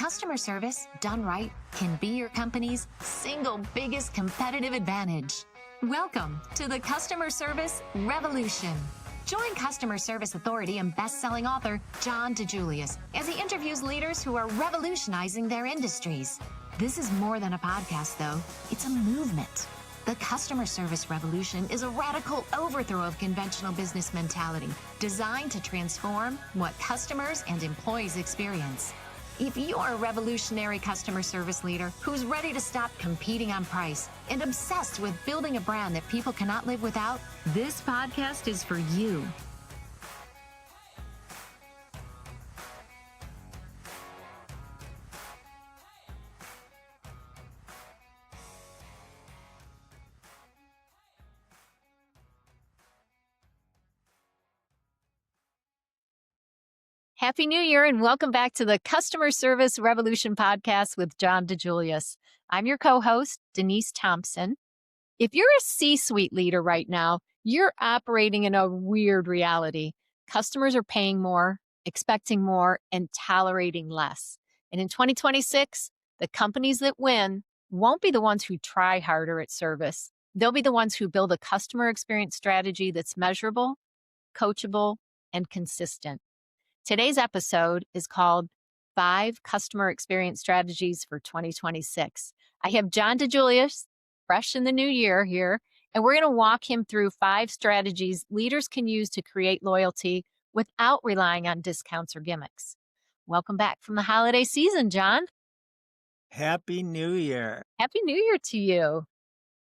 Customer service, done right, can be your company's single biggest competitive advantage. Welcome to the Customer Service Revolution. Join customer service authority and best-selling author John DiJulius as he interviews leaders who are revolutionizing their industries. This is more than a podcast, though. It's a movement. The Customer Service Revolution is a radical overthrow of conventional business mentality designed to transform what customers and employees experience. If you're a revolutionary customer service leader who's ready to stop competing on price and obsessed with building a brand that people cannot live without, this podcast is for you. Happy New Year and welcome back to the Customer Service Revolution podcast with John DiJulius. I'm your co-host, Denise Thompson. If you're a C-suite leader right now, you're operating in a weird reality. Customers are paying more, expecting more, and tolerating less. And in 2026, the companies that win won't be the ones who try harder at service. They'll be the ones who build a customer experience strategy that's measurable, coachable, and consistent. Today's episode is called 5 Customer Experience Strategies for 2026. I have John DiJulius, fresh in the new year here, and we're going to walk him through 5 strategies leaders can use to create loyalty without relying on discounts or gimmicks. Welcome back from the holiday season, John. Happy New Year. Happy New Year to you.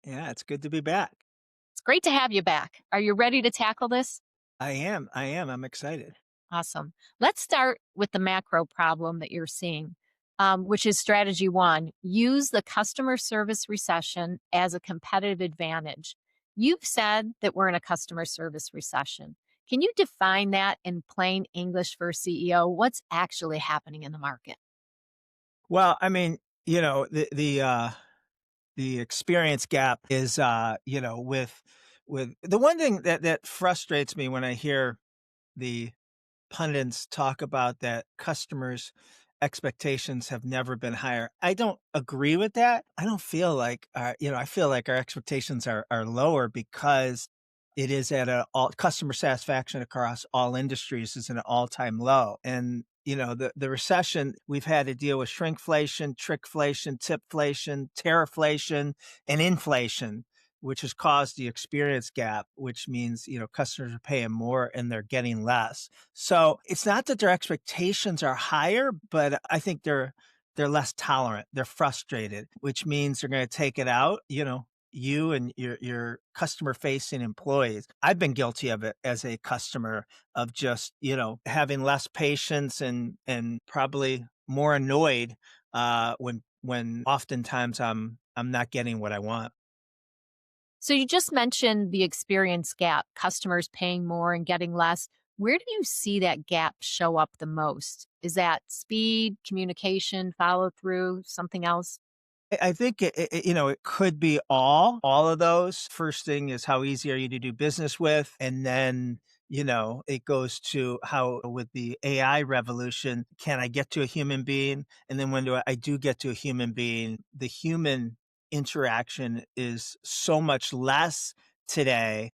Yeah, it's good to be back. It's great to have you back. Are you ready to tackle this? I am. I'm excited. Awesome. Let's start with the macro problem that you're seeing, which is strategy 1. Use the customer service recession as a competitive advantage. You've said that we're in a customer service recession. Can you define that in plain English for a CEO? What's actually happening in the market? Well, I mean, the experience gap is, with the one thing that frustrates me when I hear the pundits talk about that customers' expectations have never been higher. I don't agree with that. I don't feel like, I feel like our expectations are lower because it is at all customer satisfaction across all industries is at an all-time low. And, the recession, we've had to deal with shrinkflation, trickflation, tipflation, tarifflation, and inflation, which has caused the experience gap, which means, customers are paying more and they're getting less. So it's not that their expectations are higher, but I think they're less tolerant. They're frustrated, which means they're going to take it out, you and your customer facing employees. I've been guilty of it as a customer of just, having less patience and probably more annoyed when oftentimes I'm not getting what I want. So you just mentioned the experience gap, customers paying more and getting less. Where do you see that gap show up the most? Is that speed, communication, follow through, something else? I think it could be all of those. First thing is how easy are you to do business with, and then it goes to how with the AI revolution, can I get to a human being? And then when I do get to a human being, the human interaction is so much less today.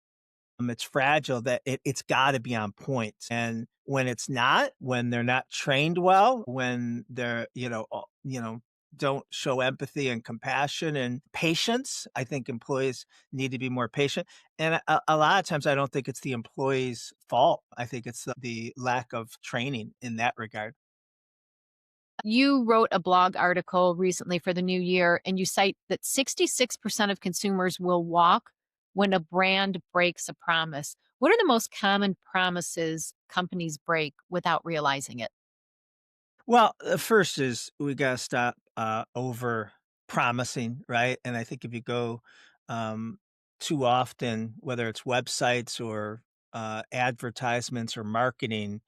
It's fragile that it's got to be on point. And when it's not, when they're not trained well, when they're, don't show empathy and compassion and patience. I think employees need to be more patient. And a lot of times I don't think it's the employee's fault. I think it's the lack of training in that regard. You wrote a blog article recently for the new year, and you cite that 66% of consumers will walk when a brand breaks a promise. What are the most common promises companies break without realizing it? Well, the first is we got to stop over promising, right? And I think if you go too often, whether it's websites or advertisements or marketing,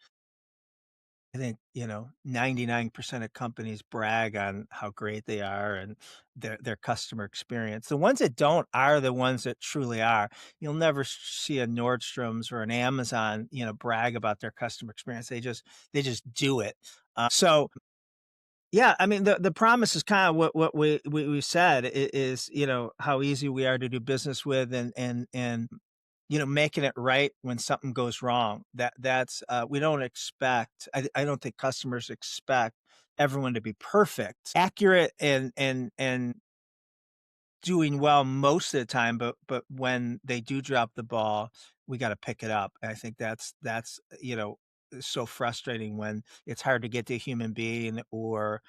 I think, 99% of companies brag on how great they are and their customer experience. The ones that don't are the ones that truly are. You'll never see a Nordstrom's or an Amazon, brag about their customer experience. They just do it. So Yeah, I mean, the promise is kind of what we said is, how easy we are to do business with and making it right when something goes wrong. That's we don't expect. I don't think customers expect everyone to be perfect, accurate, and doing well most of the time, but when they do drop the ball, we gotta pick it up. And I think that's so frustrating when it's hard to get to a human being or,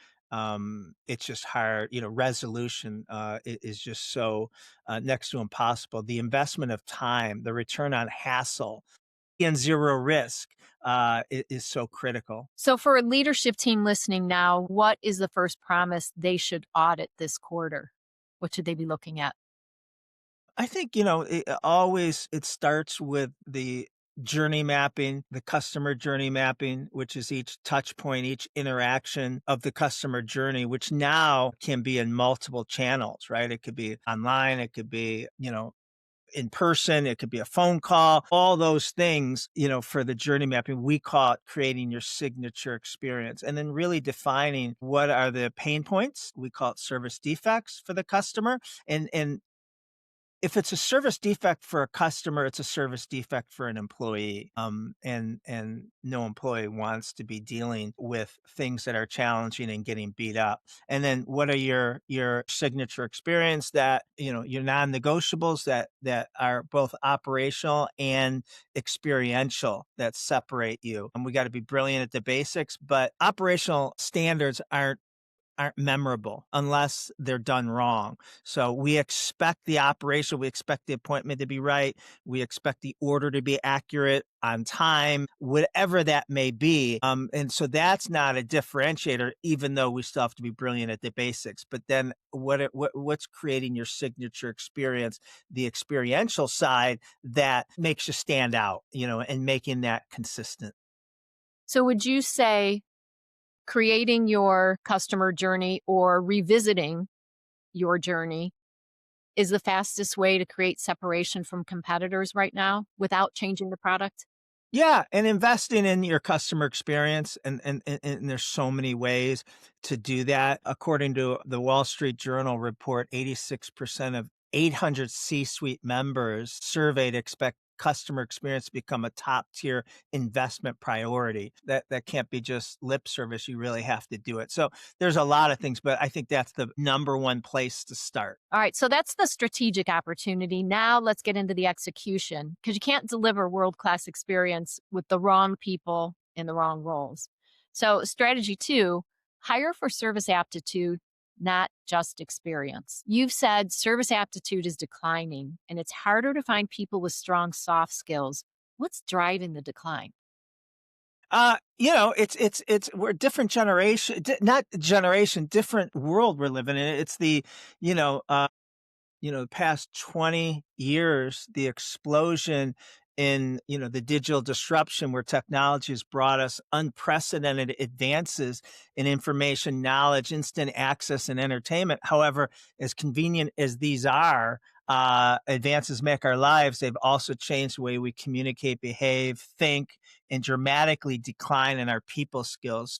it's just hard, resolution, is just so, next to impossible. The investment of time, the return on hassle, and zero risk, is so critical. So, for a leadership team listening now, what is the first promise they should audit this quarter? What should they be looking at? I think, it starts with the journey mapping, the customer journey mapping, which is each touch point, each interaction of the customer journey, which now can be in multiple channels, right? It could be online, it could be, in person, it could be a phone call, all those things, for the journey mapping. We call it creating your signature experience and then really defining what are the pain points. We call it service defects for the customer. And if it's a service defect for a customer, it's a service defect for an employee. And no employee wants to be dealing with things that are challenging and getting beat up. And then what are your signature experience that, your non-negotiables that are both operational and experiential that separate you. And we got to be brilliant at the basics, but operational standards aren't memorable unless they're done wrong. So we expect the operation, we expect the appointment to be right, we expect the order to be accurate, on time, whatever that may be. And so that's not a differentiator, even though we still have to be brilliant at the basics. But then what's creating your signature experience, the experiential side that makes you stand out, and making that consistent. So, would you say creating your customer journey or revisiting your journey is the fastest way to create separation from competitors right now without changing the product? Yeah, and investing in your customer experience, and there's so many ways to do that. According to the Wall Street Journal report, 86% of 800 C-suite members surveyed expect customer experience to become a top-tier investment priority. That can't be just lip service, you really have to do it. So, there's a lot of things, but I think that's the number one place to start. All right, so that's the strategic opportunity. Now let's get into the execution because you can't deliver world class experience with the wrong people in the wrong roles. So, strategy two, hire for service aptitude, not just experience. You've said service aptitude is declining and it's harder to find people with strong soft skills. What's driving the decline? It's we're a different generation, not generation, different world we're living in. It's the, you know, uh, the past 20 years, the explosion in, the digital disruption where technology has brought us unprecedented advances in information, knowledge, instant access, and entertainment. However, as convenient as these are, advances make our lives, they've also changed the way we communicate, behave, think, and dramatically decline in our people skills.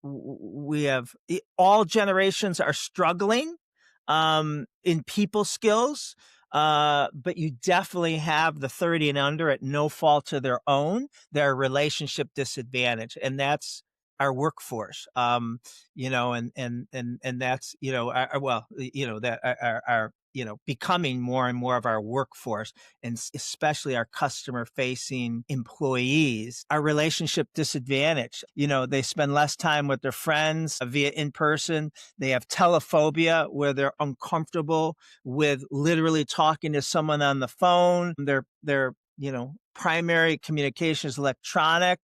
We have all generations are struggling in people skills, but you definitely have the 30 and under at no fault of their own, their relationship disadvantage, and that's our workforce. And that's well, that are becoming more and more of our workforce, and especially our customer facing employees, our relationship disadvantage. They spend less time with their friends via in person. They have telephobia where they're uncomfortable with literally talking to someone on the phone. Their primary communication is electronic.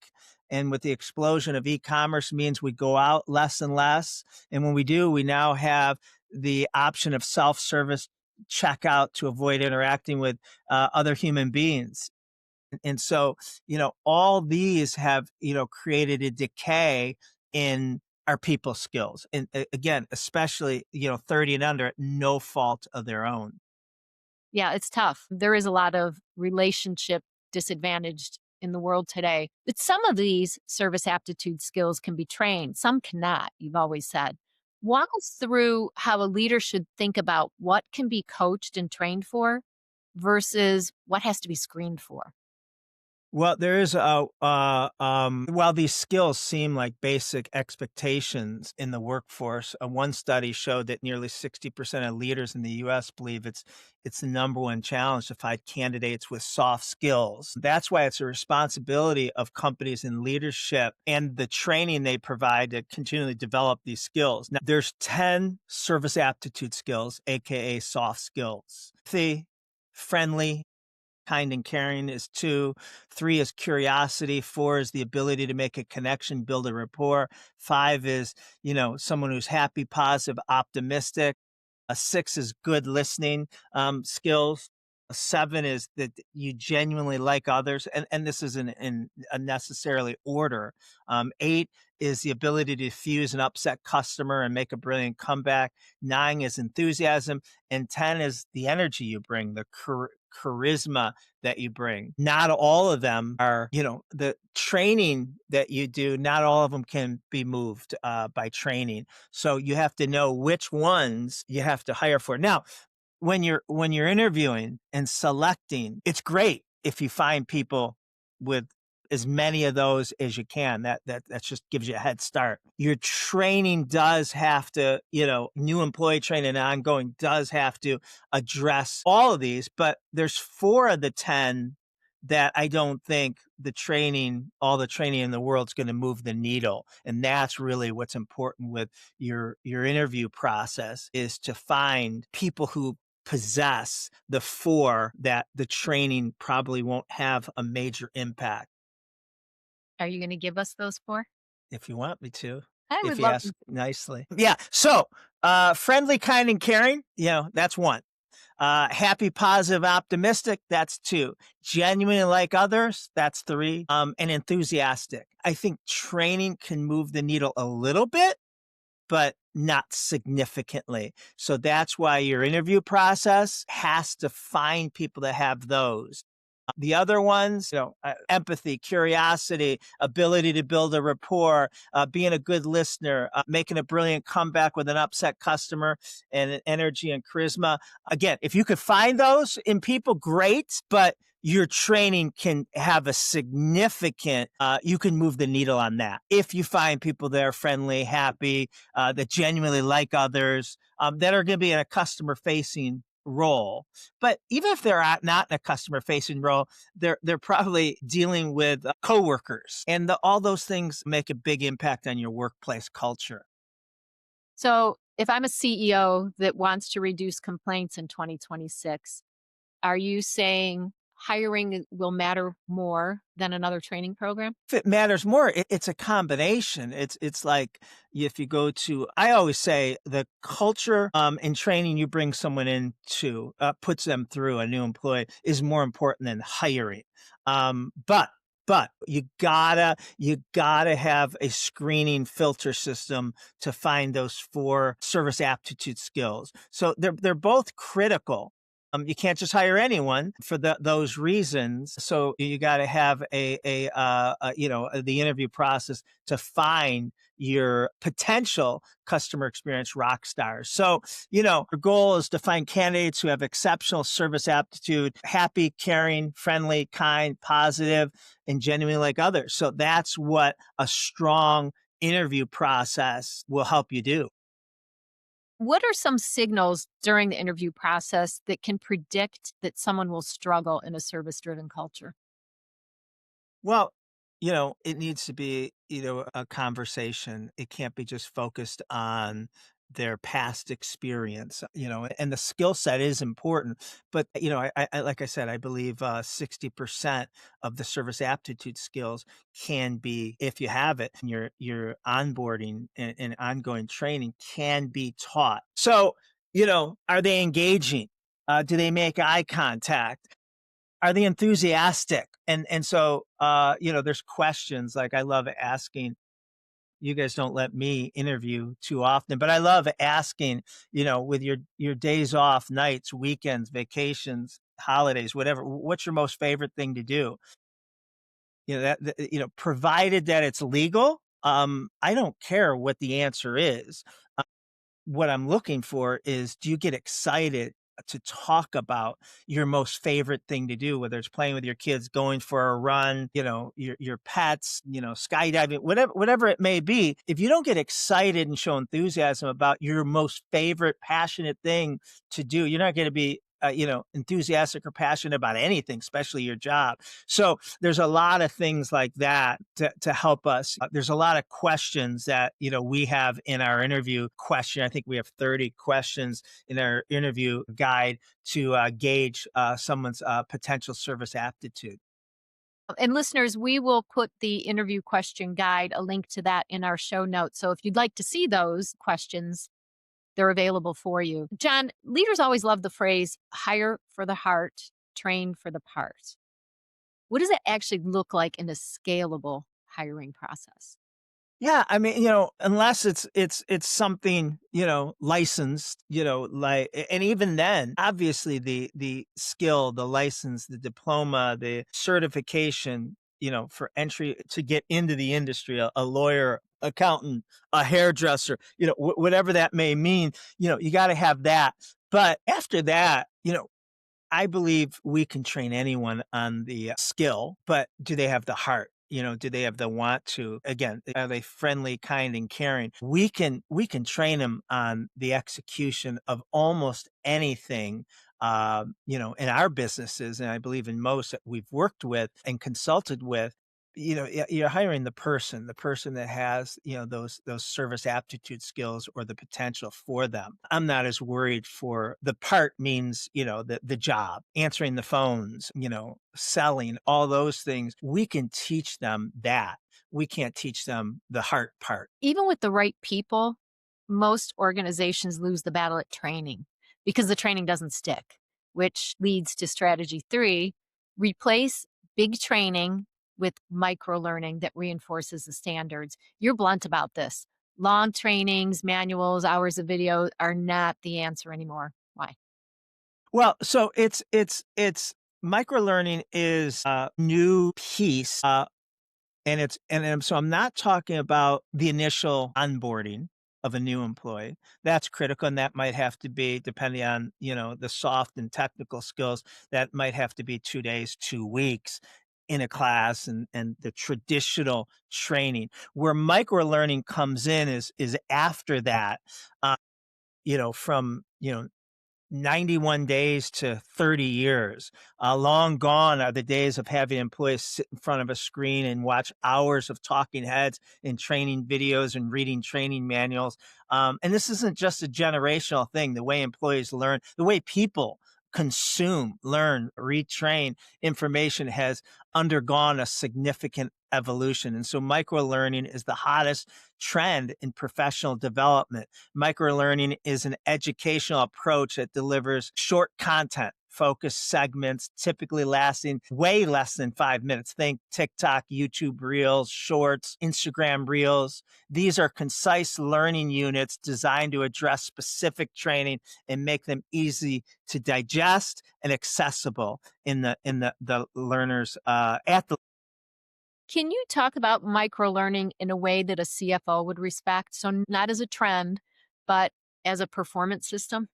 And with the explosion of e-commerce means we go out less and less. And when we do, we now have the option of self-service checkout to avoid interacting with other human beings. And so, all these have, created a decay in our people skills. And again, especially, 30 and under, at no fault of their own. Yeah, it's tough. There is a lot of relationship disadvantaged in the world today. But some of these service aptitude skills can be trained, some cannot, you've always said. Walk us through how a leader should think about what can be coached and trained for versus what has to be screened for. Well, there is while these skills seem like basic expectations in the workforce, one study showed that nearly 60% of leaders in the US believe it's the number one challenge to find candidates with soft skills. That's why it's a responsibility of companies in leadership and the training they provide to continually develop these skills. Now, there's 10 service aptitude skills, aka soft skills. Empathy, friendly, kind and caring is 2. 3 is curiosity. 4 is the ability to make a connection, build a rapport. 5 is, someone who's happy, positive, optimistic. A 6 is good listening skills. A 7 is that you genuinely like others, and this isn't in a necessarily order. 8 is the ability to diffuse an upset customer and make a brilliant comeback. 9 is enthusiasm, and 10 is the energy you bring, the charisma that you bring. Not all of them are, the training that you do, not all of them can be moved by training. So you have to know which ones you have to hire for. Now, when you're interviewing and selecting, it's great if you find people with as many of those as you can. That just gives you a head start. Your training does have to, new employee training and ongoing does have to address all of these, but there's 4 of the 10 that I don't think all the training in the world is going to move the needle. And that's really what's important with your interview process, is to find people who possess the 4 that the training probably won't have a major impact. Are you going to give us those 4? If you want me to, I if would you love ask nicely. Yeah. So, friendly, kind, and caring, that's 1. Happy, positive, optimistic, that's 2. Genuine and like others, that's 3. And enthusiastic. I think training can move the needle a little bit, but not significantly. So that's why your interview process has to find people that have those. The other ones, empathy, curiosity, ability to build a rapport, being a good listener, making a brilliant comeback with an upset customer, and energy and charisma. Again, if you could find those in people, great, but your training can have a significant, you can move the needle on that. If you find people that are friendly, happy, that genuinely like others, that are going to be in a customer facing role. But even if they're not in a customer facing role, they're probably dealing with coworkers, and all those things make a big impact on your workplace culture. So, if I'm a CEO that wants to reduce complaints in 2026, are you saying hiring will matter more than another training program? If it matters more, it's a combination. It's like if you go to, I always say the culture and training you bring someone into, puts them through, a new employee, is more important than hiring. But you gotta have a screening filter system to find those 4 service aptitude skills. So they're both critical. You can't just hire anyone for those reasons. So you got to have the interview process to find your potential customer experience rock stars. So, our goal is to find candidates who have exceptional service aptitude, happy, caring, friendly, kind, positive, and genuinely like others. So that's what a strong interview process will help you do. What are some signals during the interview process that can predict that someone will struggle in a service driven culture? Well, it needs to be, a conversation. It can't be just focused on their past experience, and the skill set is important. But, like I said, I believe 60% of the service aptitude skills can be, if you have it, and your onboarding and ongoing training can be taught. So, are they engaging? Do they make eye contact? Are they enthusiastic? And so, there's questions like I love asking. You guys don't let me interview too often, but I love asking, with your days off, nights, weekends, vacations, holidays, whatever, what's your most favorite thing to do? provided that it's legal, I don't care what the answer is. What I'm looking for is, do you get excited to talk about your most favorite thing to do, whether it's playing with your kids, going for a run, your pets, skydiving, whatever it may be. If you don't get excited and show enthusiasm about your most favorite passionate thing to do, you're not going to be enthusiastic or passionate about anything, especially your job. So there's a lot of things like that to help us. There's a lot of questions that, we have in our interview question. I think we have 30 questions in our interview guide to gauge someone's potential service aptitude. And listeners, we will put the interview question guide, a link to that in our show notes. So if you'd like to see those questions, they're available for you. John, leaders always love the phrase hire for the heart, train for the part. What does it actually look like in a scalable hiring process? Yeah, I mean, unless it's something, licensed, and even then, obviously the skill, the license, the diploma, the certification, for entry to get into the industry, a lawyer, accountant, a hairdresser, whatever that may mean, you got to have that. But after that, I believe we can train anyone on the skill, but do they have the heart? Do they have the want to? Again, are they friendly, kind, and caring? We can train them on the execution of almost anything. In our businesses, and I believe in most that we've worked with and consulted with, you're hiring the person that has, those service aptitude skills or the potential for them. I'm not as worried for the part means, the job, answering the phones, selling, all those things. We can teach them that. We can't teach them the heart part. Even with the right people, most organizations lose the battle at training because the training doesn't stick, which leads to strategy 3: replace big training with micro learning that reinforces the standards. You're blunt about this. Long trainings, manuals, hours of video are not the answer anymore. Why? Well, so it's micro learning is a new piece. So I'm not talking about the initial onboarding of a new employee. That's critical, and that might have to be, depending on, the soft and technical skills, that might have to be 2 days, 2 weeks in a class and the traditional training. Where micro learning comes in is after that, from, 91 days to 30 years. Long gone are the days of having employees sit in front of a screen and watch hours of talking heads and training videos and reading training manuals. And this isn't just a generational thing. The way employees learn, the way people consume, learn, retrain information has undergone a significant evolution. And so micro learning is the hottest trend in professional development. Microlearning is an educational approach that delivers short content, focused segments, typically lasting way less than 5 minutes. Think TikTok, YouTube Reels, Shorts, Instagram Reels. These are concise learning units designed to address specific training and make them easy to digest and accessible in the learners at the. Can you talk about micro learning in a way that a CFO would respect? So, not as a trend, but as a performance system?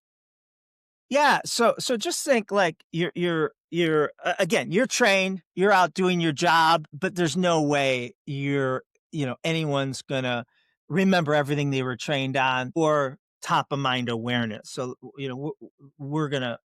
Yeah, so just think like again, you're trained, you're out doing your job, but there's no way anyone's gonna remember everything they were trained on or top of mind awareness. So, we're gonna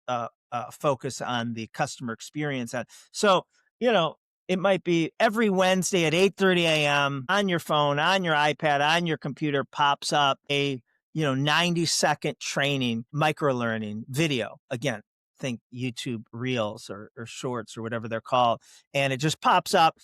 focus on the customer experience. So, you know, it might be every Wednesday at 8:30 a.m. on your phone, on your iPad, on your computer pops up a 90-second training, micro learning video. Again, think YouTube Reels or Shorts or whatever they're called. And it just pops up.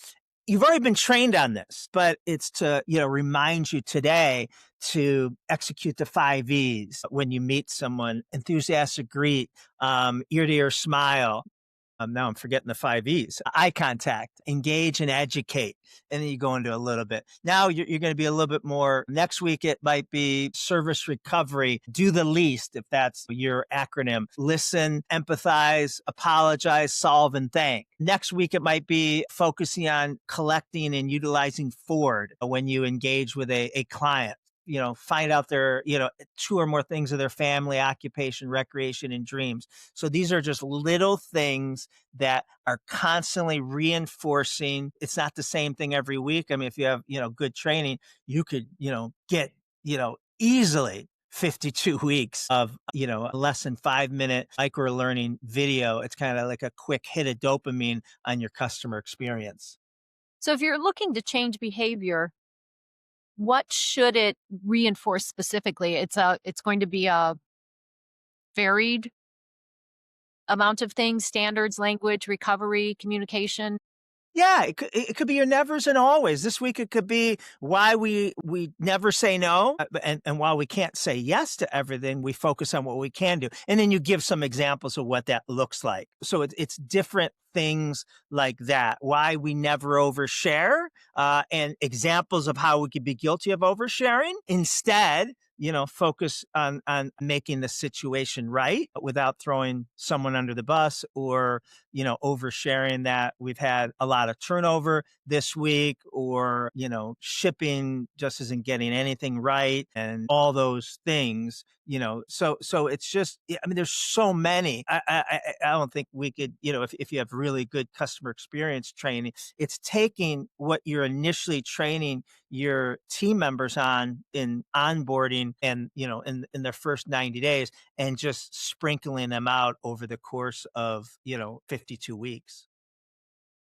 You've already been trained on this, but it's to, remind you today to execute the 5 E's when you meet someone: enthusiastic greet, ear to ear smile, Now I'm forgetting the 5 E's: eye contact, engage and educate. And then you go into a little bit. Now you're going to be a little bit more. Next week, it might be service recovery, do the least, if that's your acronym: listen, empathize, apologize, solve, and thank. Next week, it might be focusing on collecting and utilizing Ford when you engage with a client. Find out their, two or more things of their family, occupation, recreation, and dreams. So these are just little things that are constantly reinforcing. It's not the same thing every week. I mean, if you have, good training, you could, get, easily 52 weeks of, a less than 5 minute micro learning video. It's kind of like a quick hit of dopamine on your customer experience. So if you're looking to change behavior, what should it reinforce specifically? It's going to be a varied amount of things: standards, language, recovery, communication. Yeah, it could be your nevers and always. This week it could be why we never say no, and while we can't say yes to everything, we focus on what we can do, and then you give some examples of what that looks like. So it's different things like that. Why we never overshare, and examples of how we could be guilty of oversharing. Instead, focus on making the situation right without throwing someone under the bus, or oversharing that we've had a lot of turnover this week, or, shipping just isn't getting anything right, and all those things, so it's just, I mean, there's so many. I don't think we could, if you have really good customer experience training, it's taking what you're initially training your team members on in onboarding and, in their first 90 days, and just sprinkling them out over the course of, 52 weeks.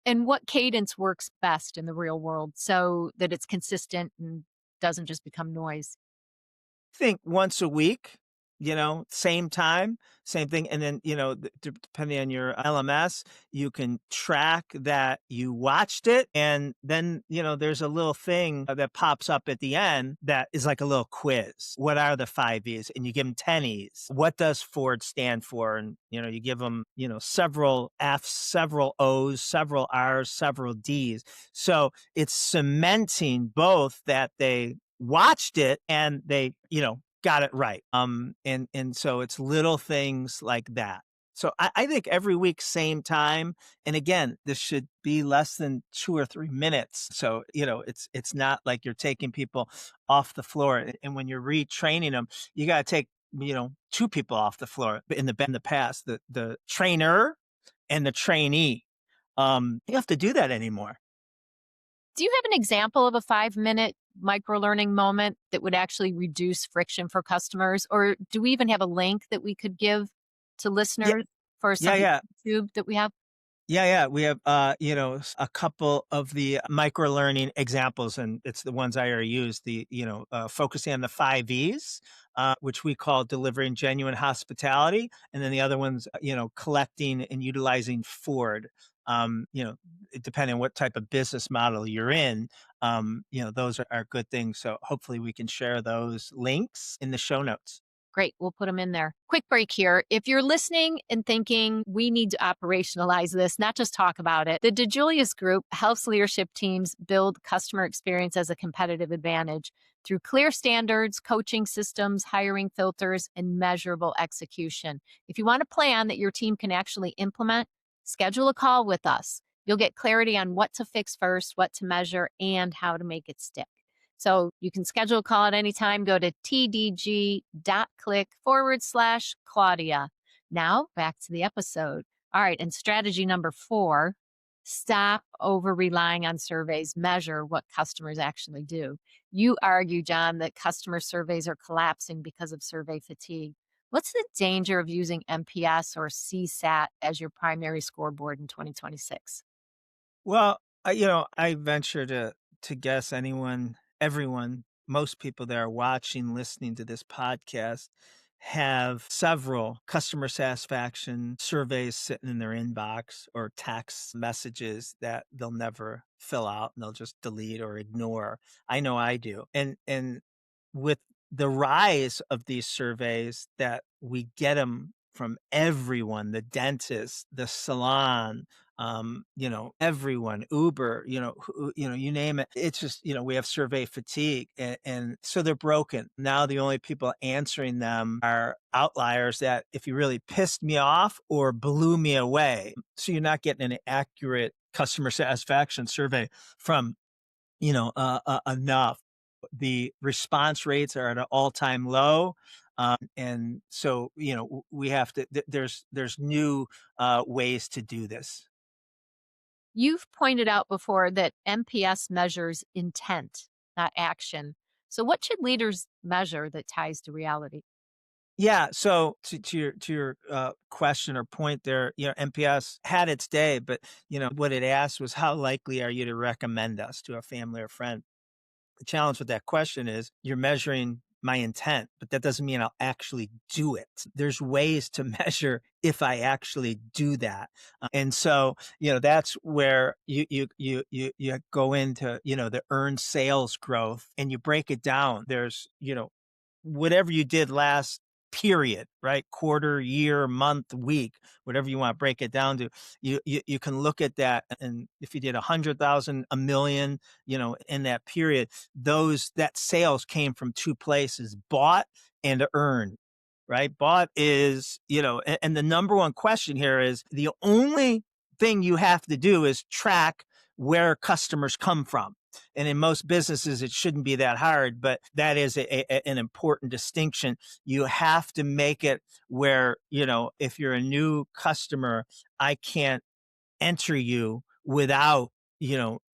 And what cadence works best in the real world so that it's consistent and doesn't just become noise? Think once a week, same time, same thing. And then, depending on your LMS, you can track that you watched it. And then, there's a little thing that pops up at the end that is like a little quiz. What are the 5 E's? And you give them 10 E's. What does Ford stand for? And, you give them, several F's, several O's, several R's, several D's. So it's cementing both that they watched it and they, got it right. And so it's little things like that. So I think every week, same time. And again, this should be less than 2 or 3 minutes. So, it's not like you're taking people off the floor. And when you're retraining them, you got to take, two people off the floor. But in the past, the trainer and the trainee, you have to do that anymore. Do you have an example of a 5-minute micro learning moment that would actually reduce friction for customers? Or do we even have a link that we could give to Yeah, listeners for yeah, some yeah. YouTube that we have? Yeah. We have, a couple of the micro learning examples, and it's the ones I already used. The, focusing on the 5 E's, which we call delivering genuine hospitality. And then the other ones, collecting and utilizing Ford. Um, you know, Depending on what type of business model you're in, those are good things. So hopefully we can share those links in the show notes. Great. We'll put them in there. Quick break here. If you're listening and thinking we need to operationalize this, not just talk about it, the DiJulius Group helps leadership teams build customer experience as a competitive advantage through clear standards, coaching systems, hiring filters, and measurable execution. If you want a plan that your team can actually implement, schedule a call with us. You'll get clarity on what to fix first, what to measure, and how to make it stick. So you can schedule a call at any time. Go to tdg.click/Claudia. Now back to the episode. All right. And strategy number 4: stop over relying on surveys, measure what customers actually do. You argue, John, that customer surveys are collapsing because of survey fatigue. What's the danger of using MPS or CSAT as your primary scoreboard in 2026? Well, I venture to guess everyone, most people that are watching, listening to this podcast have several customer satisfaction surveys sitting in their inbox, or text messages that they'll never fill out and they'll just delete or ignore. I know I do. And with the rise of these surveys, that we get them from everyone, the dentist, the salon, everyone, Uber, you name it. It's just, we have survey fatigue, and so they're broken. Now the only people answering them are outliers that if you really pissed me off or blew me away. So you're not getting an accurate customer satisfaction survey from, enough. The response rates are at an all-time low. And so, we have to, there's new ways to do this. You've pointed out before that MPS measures intent, not action. So, what should leaders measure that ties to reality? Yeah. So to your question or point there, NPS had its day, but what it asked was, how likely are you to recommend us to a family or friend? The challenge with that question is you're measuring my intent, but that doesn't mean I'll actually do it. There's ways to measure if I actually do that. And so, that's where you go into, the earned sales growth and you break it down. There's, whatever you did last period, right? Quarter, year, month, week, whatever you want to break it down to, you can look at that. And if you did 100,000, a million, in that period, that sales came from two places: bought and earned. Right? Bought is, and the number one question here is, the only thing you have to do is track where customers come from. And in most businesses, it shouldn't be that hard, but that is an important distinction. You have to make it where, if you're a new customer, I can't enter you without,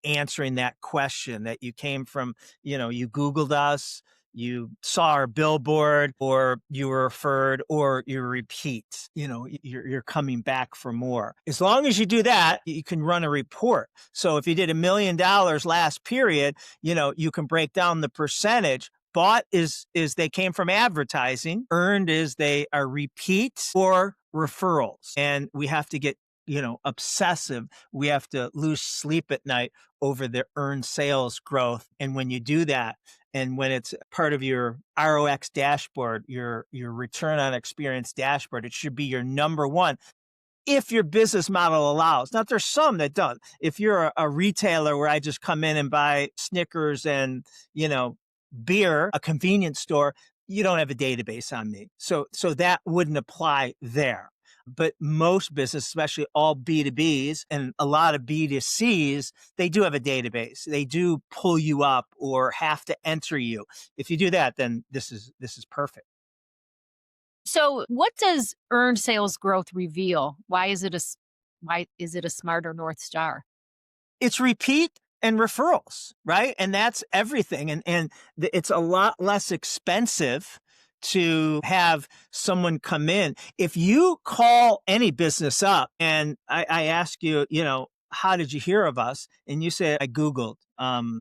answering that question that you came from, you Googled us, you saw our billboard, or you were referred, or you repeat, you're coming back for more. As long as you do that, you can run a report. So if you did $1 million last period, you can break down the percentage. Bought is they came from advertising. Earned is they are repeat or referrals. And we have to get obsessive. We have to lose sleep at night over the earned sales growth. And when you do that, and when it's part of your ROX dashboard, your return on experience dashboard, it should be your number one, if your business model allows. Now, there's some that don't. If you're a retailer where I just come in and buy Snickers and, beer, a convenience store, you don't have a database on me. So that wouldn't apply there. But most businesses, especially all B2Bs and a lot of B2Cs, they do have a database. They do pull you up or have to enter you. If you do that, then this is perfect. So, what does earned sales growth reveal? Why is it a smarter North Star? It's repeat and referrals, right? And that's everything. And it's a lot less expensive to have someone come in. If you call any business up and I ask you, how did you hear of us? And you say, I Googled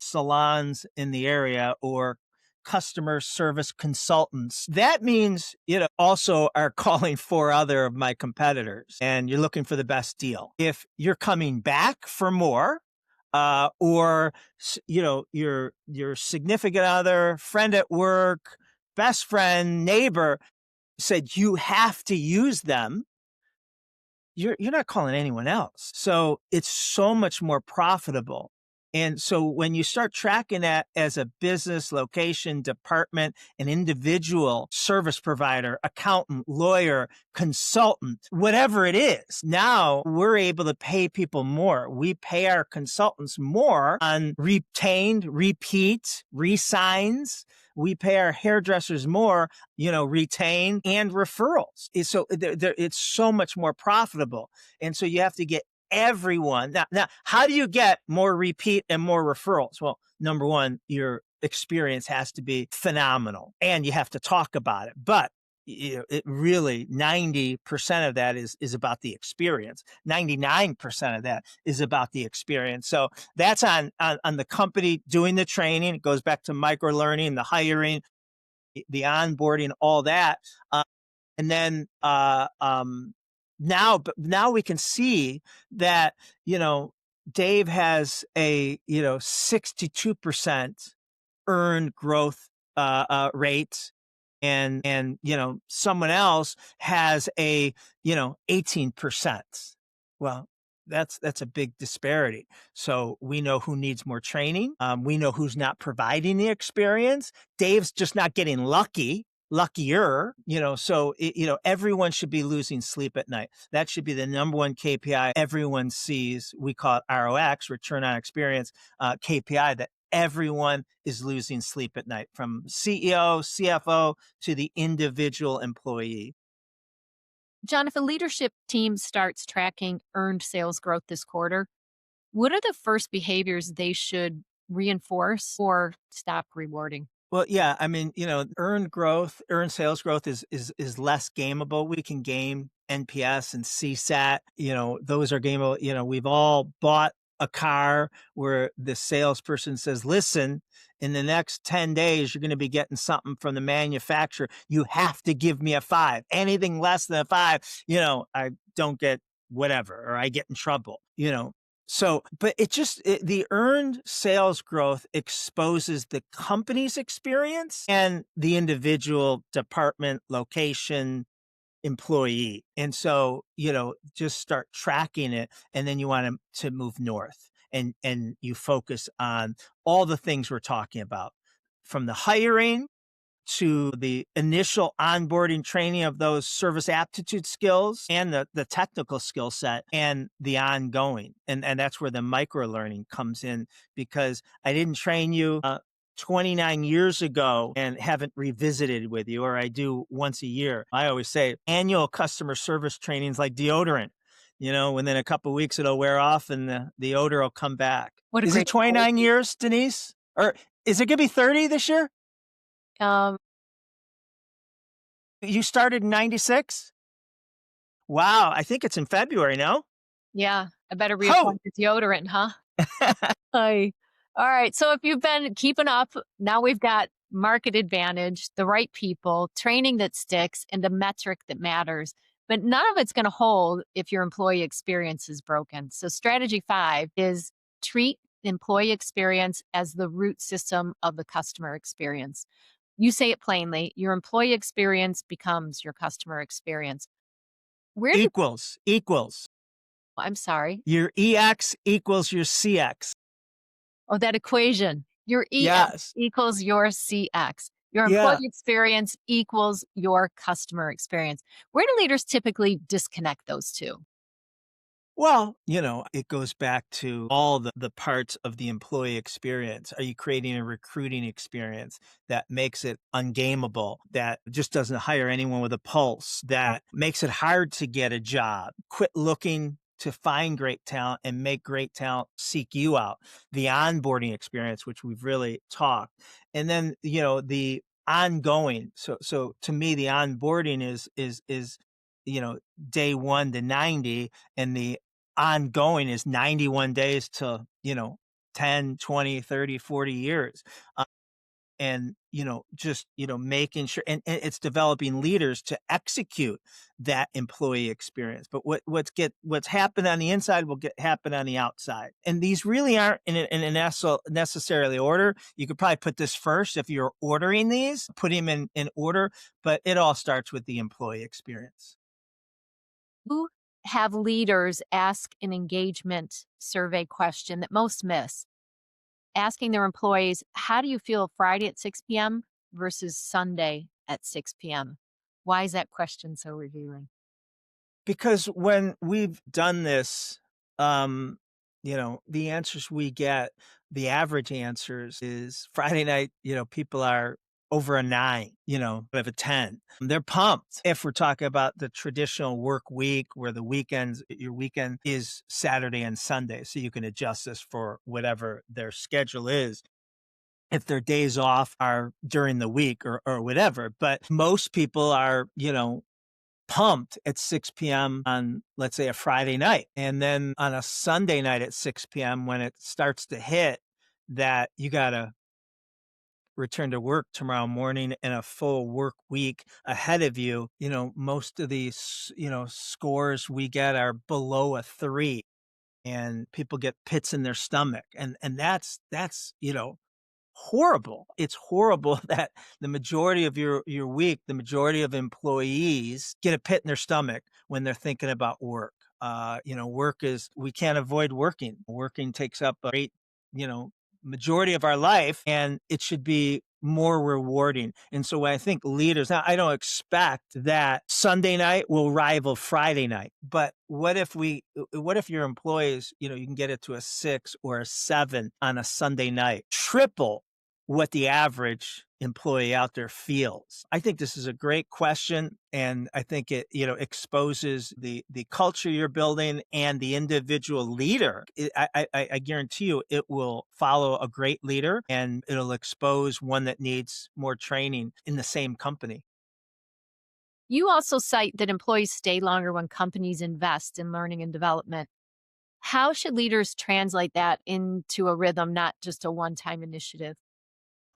salons in the area or customer service consultants. That means, also are calling 4 other of my competitors and you're looking for the best deal. If you're coming back for more, or, your significant other, friend at work, best friend, neighbor said you have to use them, you're not calling anyone else. So it's so much more profitable. And so when you start tracking that as a business, location, department, an individual service provider, accountant, lawyer, consultant, whatever it is, now we're able to pay people more. We pay our consultants more on retained, repeat, resigns. We pay our hairdressers more, retain and referrals. So it's so much more profitable. And so you have to get everyone. Now, how do you get more repeat and more referrals? Well, number one, your experience has to be phenomenal and you have to talk about it. But it really 90% of that is about the experience. 99% of that is about the experience. So that's on the company doing the training. It goes back to micro learning, the hiring, the onboarding, all that. And then now we can see that, Dave has a 62% earned growth rate. and someone else has a 18%. Well, that's a big disparity. So we know who needs more training. We know who's not providing the experience. Dave's just not getting luckier. So everyone should be losing sleep at night. That should be the number one KPI everyone sees. We call it ROX, return on experience, KPI, that everyone is losing sleep at night, from CEO, CFO to the individual employee. John, if a leadership team starts tracking earned sales growth this quarter, what are the first behaviors they should reinforce or stop rewarding? Well, yeah, I mean, earned sales growth is less gameable. We can game NPS and CSAT. Those are gameable. We've all bought a car where the salesperson says, "Listen, in the next 10 days, you're going to be getting something from the manufacturer. You have to give me a 5. Anything less than a 5, I don't get whatever, or I get in trouble. So, but the earned sales growth exposes the company's experience and the individual department, location, employee. And so, just start tracking it, and then you want to move north, and you focus on all the things we're talking about, from the hiring to the initial onboarding training of those service aptitude skills, and the technical skill set, and the ongoing. And that's where the micro learning comes in, because I didn't train you 29 years ago and haven't revisited with you, or I do once a year. I always say annual customer service trainings like deodorant. Within a couple of weeks it'll wear off and the odor will come back. What a Is it great 29 analogy. years, Denise? Or is it going to be 30 this year? Um, You started in 96? Wow, I think it's in February, no? yeah, I better Oh! reapply the deodorant, huh? Hi. All right. So if you've been keeping up, now we've got market advantage, the right people, training that sticks, and a metric that matters. But none of it's going to hold if your employee experience is broken. So strategy 5 is treat employee experience as the root system of the customer experience. You say it plainly, your employee experience becomes your customer experience. Where do Equals. I'm sorry. Your EX equals your CX. Oh, that equation. Your EX Yes. equals your CX. Your employee Yeah. experience equals your customer experience. Where do leaders typically disconnect those two? Well, it goes back to all the parts of the employee experience. Are you creating a recruiting experience that makes it ungameable, that just doesn't hire anyone with a pulse, that makes it hard to get a job? Quit looking to find great talent and make great talent seek you out. The onboarding experience, which we've really talked. And then, the ongoing. So to me, the onboarding is you know, day 1 to 90, and the ongoing is 91 days to, 10, 20, 30, 40 years. And, just, making sure, and it's developing leaders to execute that employee experience. But what's happened on the inside will happen on the outside. And these really aren't necessarily order. You could probably put this first if you're ordering these, put them in order, but it all starts with the employee experience. Who have leaders ask an engagement survey question that most miss? Asking their employees, how do you feel Friday at 6 p.m. versus Sunday at 6 p.m.? Why is that question so revealing? Because when we've done this, the answers we get, the average answers is Friday night, people are over a 9, of a 10. They're pumped. If we're talking about the traditional work week where your weekend is Saturday and Sunday, so you can adjust this for whatever their schedule is. If their days off are during the week or whatever, but most people are, pumped at 6 p.m. on, let's say, a Friday night. And then on a Sunday night at 6 p.m., when it starts to hit that you got to return to work tomorrow morning and a full work week ahead of you, most of these, scores we get are below a 3, and people get pits in their stomach. And that's, horrible. It's horrible that the majority of your week, the majority of employees get a pit in their stomach when they're thinking about work. Work is, we can't avoid working. Working takes up a great, you know, majority of our life, and it should be more rewarding. And so when I think leaders, now I don't expect that Sunday night will rival Friday night, but what if your employees, you can get it to a 6 or a 7 on a Sunday night, triple what the average employee out there feels? I think this is a great question, and I think it, exposes the culture you're building and the individual leader. I guarantee you it will follow a great leader, and it'll expose one that needs more training in the same company. You also cite that employees stay longer when companies invest in learning and development. How should leaders translate that into a rhythm, not just a one time initiative?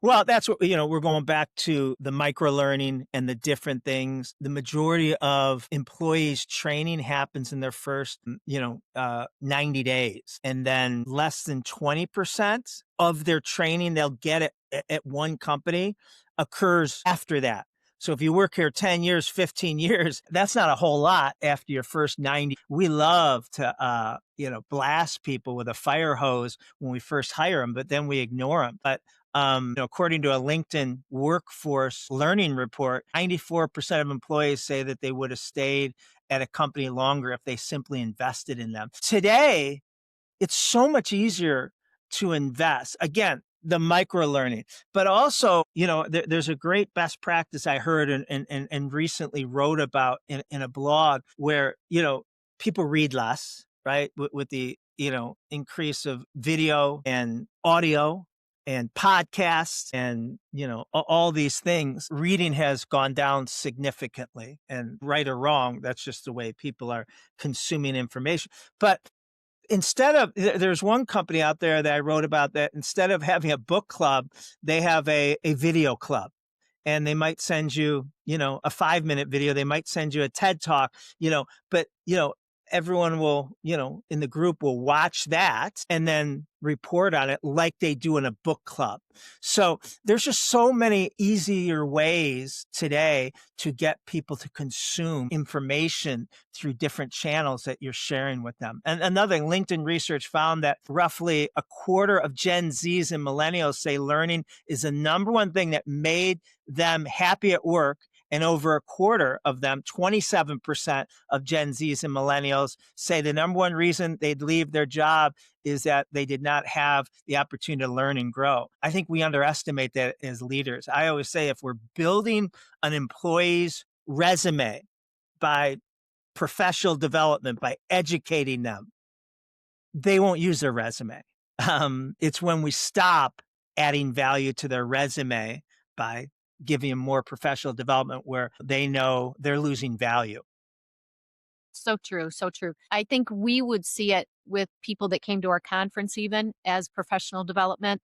Well, that's what, we're going back to the micro learning and the different things. The majority of employees training happens in their first, 90 days. And then less than 20% of their training they'll get at one company occurs after that. So if you work here 10 years, 15 years, that's not a whole lot after your first 90. We love to, blast people with a fire hose when we first hire them, but then we ignore them. But according to a LinkedIn workforce learning report, 94% of employees say that they would have stayed at a company longer if they simply invested in them. Today, it's so much easier to invest. Again, the micro learning, but also, there's a great best practice I heard and recently wrote about in a blog where, people read less, right? With the, increase of video and audio and podcasts and, all these things, reading has gone down significantly. And right or wrong, that's just the way people are consuming information. But there's one company out there that I wrote about that instead of having a book club, they have a video club. And they might send you, a 5-minute video. They might send you a TED talk, but, everyone will, in the group will watch that and then report on it like they do in a book club. So there's just so many easier ways today to get people to consume information through different channels that you're sharing with them. And another LinkedIn research found that roughly a quarter of Gen Zs and millennials say learning is the number one thing that made them happy at work. And over a quarter of them, 27% of Gen Zs and millennials say the number one reason they'd leave their job is that they did not have the opportunity to learn and grow. I think we underestimate that as leaders. I always say if we're building an employee's resume by professional development, by educating them, they won't use their resume. It's when we stop adding value to their resume by giving them more professional development where they know they're losing value. So true. So true. I think we would see it with people that came to our conference, even as professional development,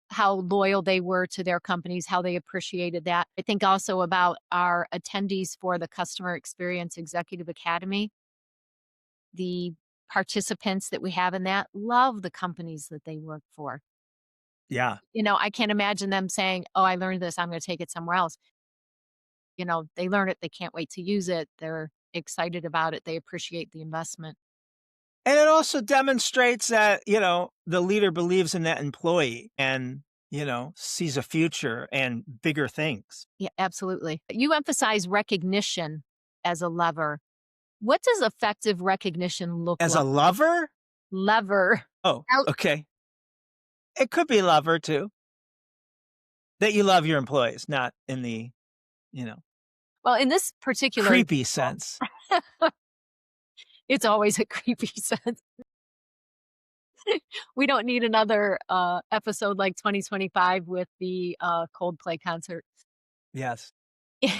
how loyal they were to their companies, how they appreciated that. I think also about our attendees for the Customer Experience Executive Academy. The participants that we have in that love the companies that they work for. Yeah. I can't imagine them saying, "Oh, I learned this. I'm going to take it somewhere else." They learn it. They can't wait to use it. They're excited about it. They appreciate the investment. And it also demonstrates that, the leader believes in that employee and, sees a future and bigger things. Yeah, absolutely. You emphasize recognition as a lever. What does effective recognition look As like? a lover? Lever. Oh, Out- okay. It could be lover too. That you love your employees, not in the, Well, in this particular creepy example, sense. it's always a creepy sense. We don't need another episode like 2025 with the Coldplay concert. Yes.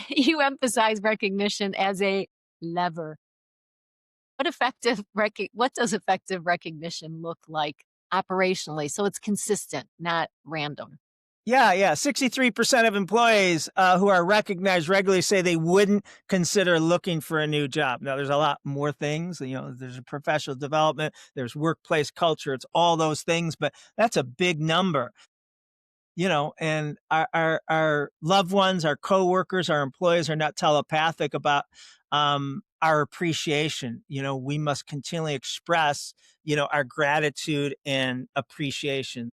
You emphasize recognition as a lever. What does effective recognition look like operationally? So it's consistent, not random. Yeah. 63% of employees who are recognized regularly say they wouldn't consider looking for a new job. Now, there's a lot more things. There's a professional development, there's workplace culture, it's all those things, but that's a big number. and our loved ones, our coworkers, our employees are not telepathic about our appreciation. We must continually express, our gratitude and appreciation.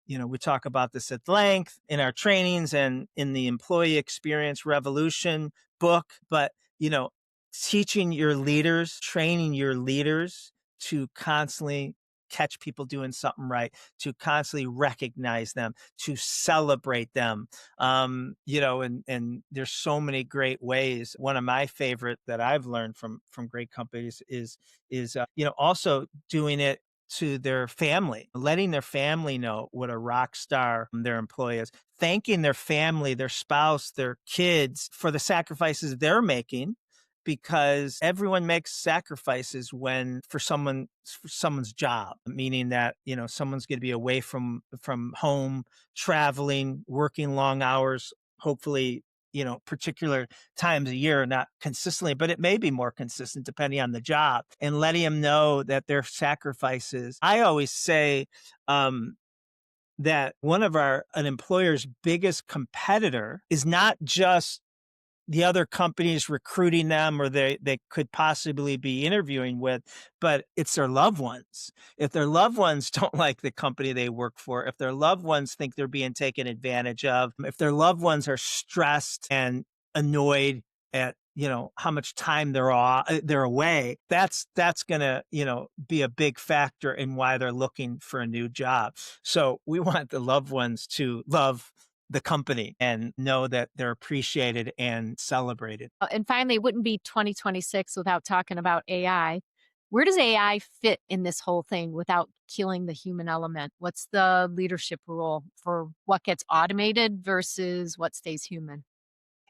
We talk about this at length in our trainings and in the Employee Experience Revolution book, but, you know, teaching your leaders, training your leaders to constantly catch people doing something right, to constantly recognize them, to celebrate them. And there's so many great ways. One of my favorite that I've learned from great companies is also doing it to their family, letting their family know what a rock star their employee is, thanking their family, their spouse, their kids for the sacrifices they're making, because everyone makes sacrifices when for someone's job, meaning that someone's going to be away from home, traveling, working long hours, hopefully particular times a year, not consistently, but it may be more consistent depending on the job, and letting them know that their sacrifices. I always say that an employer's biggest competitor is not just the other companies recruiting them or they could possibly be interviewing with, but it's their loved ones. If their loved ones don't like the company they work for, if their loved ones think they're being taken advantage of, if their loved ones are stressed and annoyed at how much time they're away, that's gonna be a big factor in why they're looking for a new job. So we want the loved ones to love the company and know that they're appreciated and celebrated. And finally, it wouldn't be 2026 without talking about AI. Where does AI fit in this whole thing without killing the human element? What's the leadership role for what gets automated versus what stays human?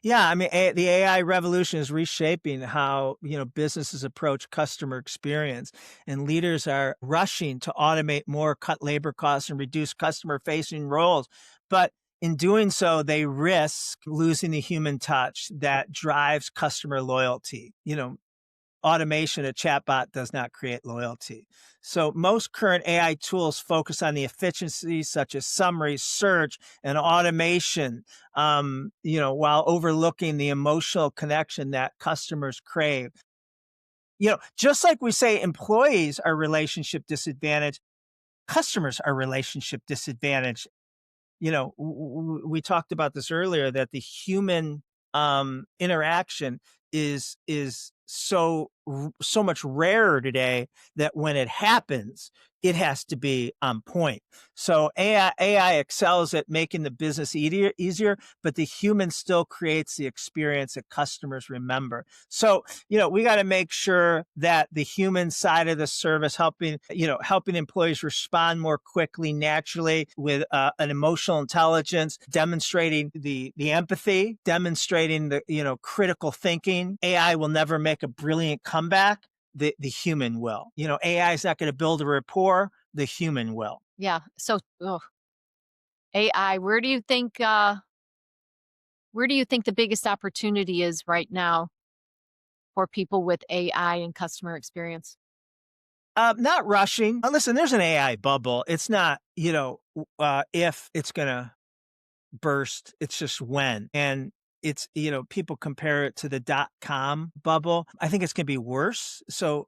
Yeah, I mean, the AI revolution is reshaping how, businesses approach customer experience, and leaders are rushing to automate more, cut labor costs, and reduce customer-facing roles. But in doing so, they risk losing the human touch that drives customer loyalty. Automation, a chatbot does not create loyalty. So most current AI tools focus on the efficiencies such as summary, search, and automation, while overlooking the emotional connection that customers crave. Just like we say employees are relationship disadvantaged, customers are relationship disadvantaged. We talked about this earlier, that the human interaction is so much rarer today that when it happens, it has to be on point. So AI excels at making the business easier, but the human still creates the experience that customers remember. So, we got to make sure that the human side of the service, helping employees respond more quickly, naturally, with an emotional intelligence, demonstrating the empathy, demonstrating the, critical thinking. AI will never make a brilliant comeback. The human will. AI is not going to build a rapport. The human will. Yeah. So, AI, where do you think the biggest opportunity is right now for people with AI and customer experience? Not rushing. Listen, there's an AI bubble. It's not, if it's going to burst, it's just when. And it's, people compare it to the .com bubble. I think it's going to be worse. So,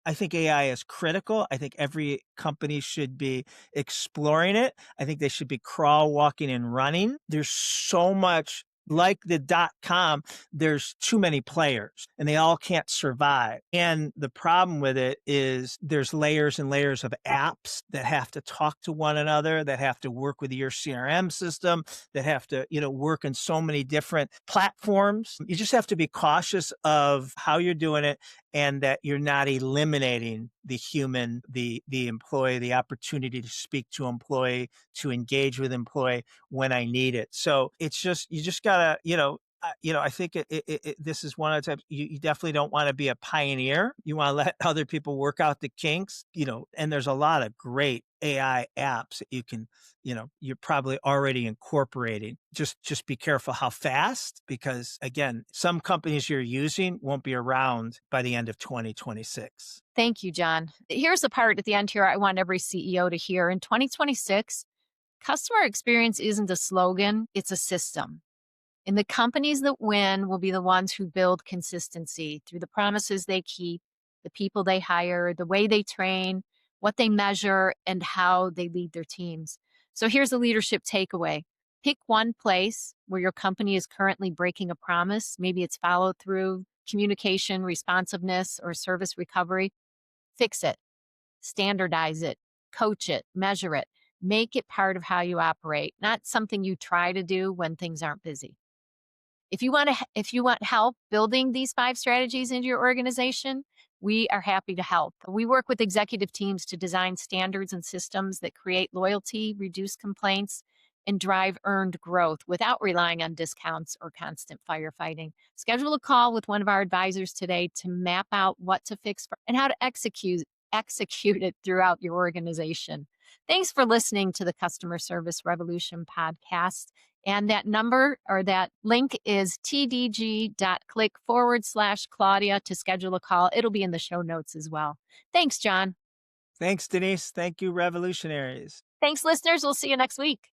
I think AI is critical. I think every company should be exploring it. I think they should be crawl, walking, and running. There's so much. Like the .com, there's too many players and they all can't survive. And the problem with it is there's layers and layers of apps that have to talk to one another, that have to work with your CRM system, that have to, work in so many different platforms. You just have to be cautious of how you're doing it, and that you're not eliminating the human, the employee, the opportunity to speak to employee, to engage with employee when I need it. So it's just, you just gotta, I think this is one of the times you definitely don't want to be a pioneer. You want to let other people work out the kinks, and there's a lot of great AI apps that you can, you're probably already incorporating. Just be careful how fast, because again, some companies you're using won't be around by the end of 2026. Thank you, John. Here's the part at the end here I want every CEO to hear. In 2026, Customer experience isn't a slogan, it's a system. And the companies that win will be the ones who build consistency through the promises they keep, the people they hire, the way they train, what they measure, and how they lead their teams. So here's a leadership takeaway. Pick one place where your company is currently breaking a promise. Maybe it's follow through, communication, responsiveness, or service recovery. Fix it, standardize it, coach it, measure it. Make it part of how you operate, not something you try to do when things aren't busy. If you want help building these 5 strategies into your organization, we are happy to help. We work with executive teams to design standards and systems that create loyalty, reduce complaints, and drive earned growth without relying on discounts or constant firefighting. Schedule a call with one of our advisors today to map out what to fix and how to execute it throughout your organization. Thanks for listening to the Customer Service Revolution podcast. And that number or that link is tdg.click/Claudia to schedule a call. It'll be in the show notes as well. Thanks, John. Thanks, Denise. Thank you, revolutionaries. Thanks, listeners. We'll see you next week.